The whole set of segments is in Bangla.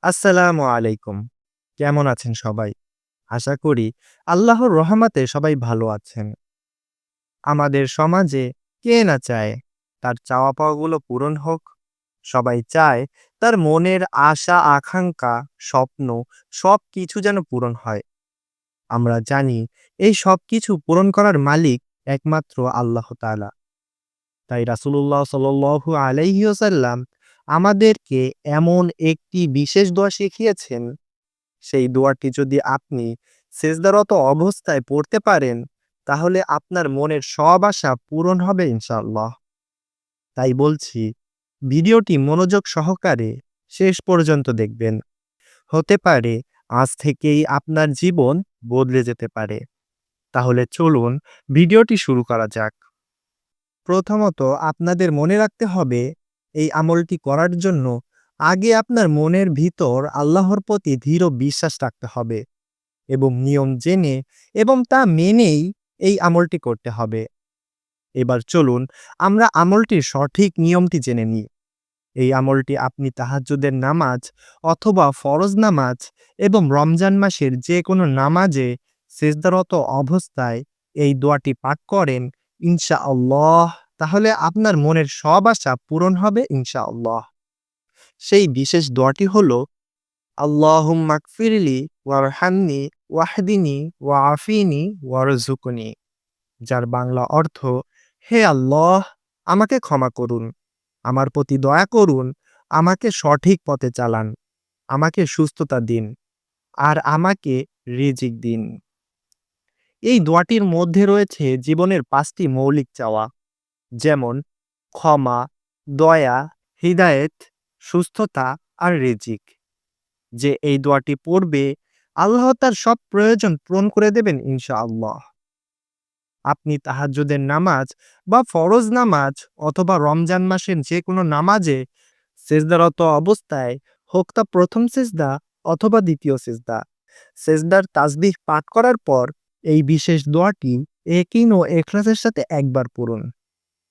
আসসালামু আলাইকুম। কেমন আছেন সবাই? আশা করি আল্লাহর রহমতে সবাই ভালো আছেন। আমাদের সমাজে কে না চায় তার চাওয়া পাওয়াগুলো পূরণ হোক? সবাই চায় তার মনের আশা, আকাঙ্ক্ষা, স্বপ্ন সবকিছু যেন পূরণ হয়। আমরা জানি এই সবকিছু পূরণ করার মালিক একমাত্র আল্লাহ তাআলা। তাই রাসূলুল্লাহ সাল্লাল্লাহু আলাইহি ওয়াসাল্লাম আমাদেরকে এমন একটি বিশেষ দোয়া শিখিয়েছেন, সেই দোয়াটি যদি আপনি সেজদারত অবস্থায় পড়তে পারেন, তাহলে আপনার মনের সব আশা পূরণ হবে ইনশাআল্লাহ। তাই বলছি, ভিডিওটি মনোযোগ সহকারে শেষ পর্যন্ত দেখবেন। হতে পারে আজ থেকেই আপনার জীবন বদলে যেতে পারে। তাহলে চলুন ভিডিওটি শুরু করা যাক। প্রথমত আপনাদের মনে রাখতে হবে, এই আমলটি করার জন্য আগে আপনার মনের ভিতর আল্লাহর প্রতি দৃঢ় বিশ্বাস রাখতে হবে এবং নিয়ম জেনে এবং তা মেনেই এই আমলটি করতে হবে। এবার চলুন আমরা আমলটির সঠিক নিয়মটি জেনে নিই। এই আমলটি আপনি তাহাজ্জুদের নামাজ অথবা ফরজ নামাজ এবং রমজান মাসের যে কোনো নামাজে সেজদারত অবস্থায় এই দোয়াটি পাঠ করেন ইনশাআল্লাহ, তাহলে আপনার মনের সব আশা পূরণ হবে ইনশাআল্লাহ। সেই বিশেষ দোয়াটি হলো আল্লাহুম্মা গফিরলি ওয়ারহামনি ওয়াহদিনি ওয়াআফিনি ওয়ারযুকনি, যার বাংলা অর্থ, হে আল্লাহ, আমাকে ক্ষমা করুন, আমার প্রতি দয়া করুন, আমাকে সঠিক পথে চালান, আমাকে সুস্থতা দিন, আর আমাকে রিজিক দিন। এই দোয়াটির মধ্যে রয়েছে জীবনের ৫টি মৌলিক চাওয়া, যেমন ক্ষমা, দয়া, হিদায়েত, সুস্থতা আর রিজিক। যে এই দোয়াটি পড়বে, আল্লাহ তার সব প্রয়োজন পূরণ করে দেবেন ইনশাআল্লাহ। আপনি তাহাজ্জুদের নামাজ বা ফরজ নামাজ অথবা রমজান মাসের যে কোনো নামাজে সেজদারত অবস্থায়, হোক তা প্রথম সেজদা অথবা দ্বিতীয় সেজদা, সেজদার তাসবিহ পাঠ করার পর এই বিশেষ দোয়াটি ইয়াকিন ও ইখলাসের সাথে একবার পড়ুন।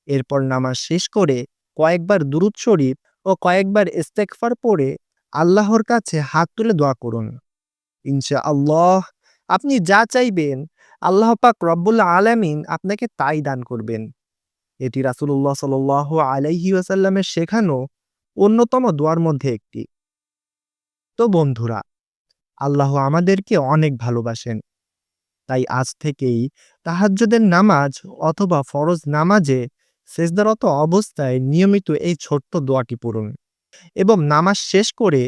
এরপর নামাজ শেষ করে কয়েকবার দুরূদ শরীফ ও কয়েকবার ইস্তেগফার পড়ে আল্লাহর কাছে হাত তুলে দোয়া করুন। ইনশাআল্লাহ আপনি যা চাইবেন, আল্লাহ পাক রব্বুল আলামিন আপনাকে তাই দান করবেন। এটি রাসূলুল্লাহ সাল্লাল্লাহু আলাইহি ওয়াসাল্লামের শেখানো অন্যতম দোয়ার মধ্যে একটি। তো বন্ধুরা, আল্লাহ আমাদেরকে অনেক ভালোবাসেন। তাই আজ থেকেই তাহাজ্জুদের নামাজ অথবা ফরজ নামাজে সেজদারত অবস্থায় নিয়মিত এই ছোট্ট দোয়াটি পড়ুন এবং নামাজ শেষ করে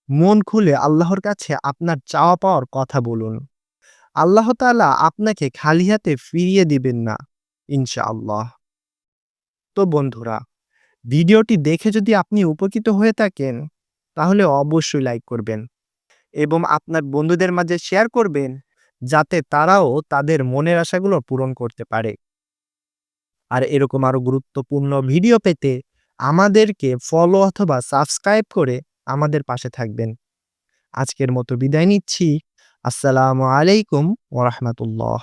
মন খুলে আল্লাহর কাছে আপনার চাওয়া পাওয়ার কথা বলুন। আল্লাহ তাআলা আপনাকে খালি হাতে ফিরিয়ে দিবেন না ইনশাআল্লাহ। তো বন্ধুরা, ভিডিওটি দেখে যদি আপনি উপকৃত হয়ে থাকেন, তাহলে অবশ্যই লাইক করবেন এবং আপনার বন্ধুদের মাঝে শেয়ার করবেন, যাতে তারাও তাদের মনের আশাগুলো পূরণ করতে পারে। আর এরকম আরো গুরুত্বপূর্ণ ভিডিও পেতে আমাদেরকে ফলো অথবা সাবস্ক্রাইব করে আমাদের পাশে থাকবেন। আজকের মতো বিদায় নিচ্ছি। আসসালামু আলাইকুম ওয়া রাহমাতুল্লাহ।